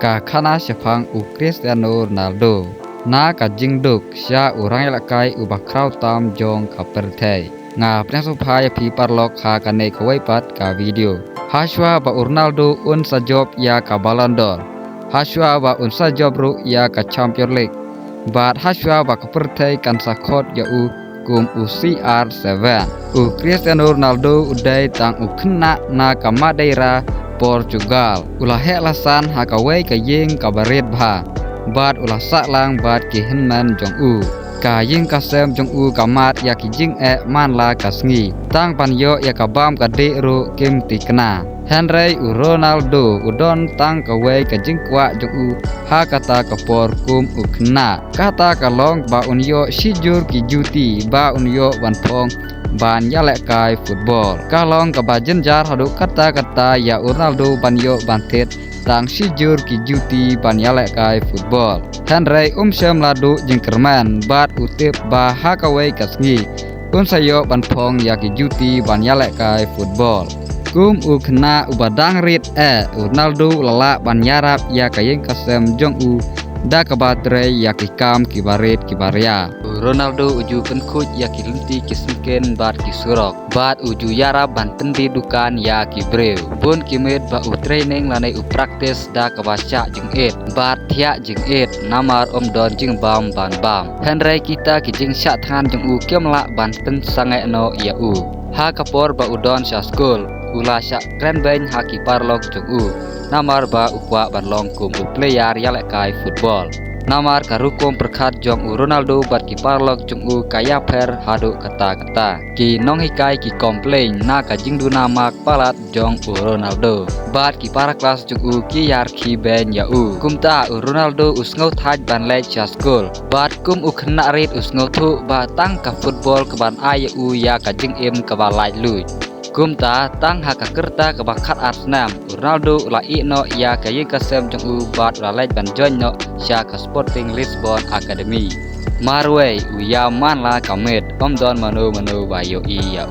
ka khana sepang Cristiano Ronaldo na ka jingduk sia urang elakai ubakrau tam jong ka perthai nga prensuphai phi parlok ha kanei khawai pat ka video haswa ba Ronaldo un sajob ya ka Ballon d'Or haswa ba un sajob ru ya ka Champions League bat haswa ba ka perthai kan sakhot ya kum CR7 Cristiano Ronaldo udai tang khna na ka Madeira Portugal ulah lasan ha ka wei ka yeng ka baret bha bat ulah saklang bat ki henman jong ka yeng ka sem jong kamat ya ki jing man la ka sngi tang pan yo ya ka bam ka de ru kim ti kna Henry Ronaldo udon tang ka wei ka jing kwa jong ha kata ka por kum khna kata ka long ba un yo sijur ki juti ba un yo ban phong ban ya lek kai football kalong ka bajen jar hadu kata ya Ronaldo ban yo ban tet tang sijur ki juti ban ya lek kai football Henry sem ladu jing kerman bat utip ba ha ka wei ka sngi un sayo ban phong ya ki juti ban ya lek kai football kum khna ubadang rit Ronaldo lala ban yarap ya kayeng kasem jong da kabatre ya ki kam ki baret ki baria Ronaldo uju penkuj ya ki lunti ki sengken bat ki surok bat uju yarap ban tendi dukan ya ki breu bun ki met ba training lanai practice da kabaca jeng bat thia jeng namar don jeng bam ban bam Henry kita ki jeng sya than jeng kem la ban ten sangai no ya ha kapor ba udon sya school ula sya kren ben ha ki parlok jong namar ba ukwa ban long kum player ya lek kai football namar karukom perkhat jong Ronaldo bat ki parlok jong kaya per hadu kata ki nong hikai ki komplain na ka jingdu namak palat jong Ronaldo bat ki para kelas jong ki yar ki ben ya kumta Ronaldo usngau thaj ban lek cha school bat kum khna rit usngau thu ba tang ka football ka ban ai ya ka jing ka ba lai lui kumta tang haka kerta kebakat Arsenal Ronaldo la no ya kayi kasem jong bat la lek ban join no sya ka Sporting Lisbon Academy marway ya man la kamet don manu ba yo ya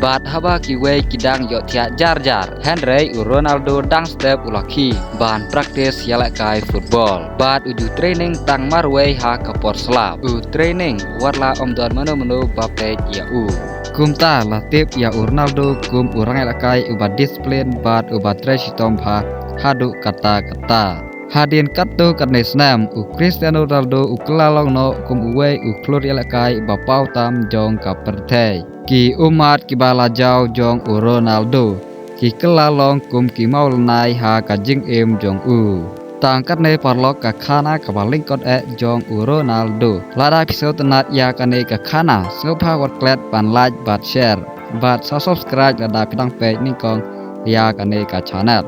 bat haba ki we kidang yo thia jar Henry Ronaldo dang step ulaki ban practice ya lek kai football bat uju training tang marway ha ka por slap training warla don manu ba pe ya kumta latip ya Ronaldo kum urang elakai ubat disiplin bat ubat tresitom hadu kata hadin katu kanesnam Cristiano Ronaldo kelalong no kum uwe klur elakai bapau tam jong ka perthai ki umat ki bala jau jong Ronaldo ki kelalong kum ki mau lenai ha ka jing jong tangkat ne parlok ka khana ka baling kot jong Ronaldo lada episode tenat ya kane ka khana sngopha wat klet ban like bat share bat subscribe lada pidang page ni kong ya kane ka channel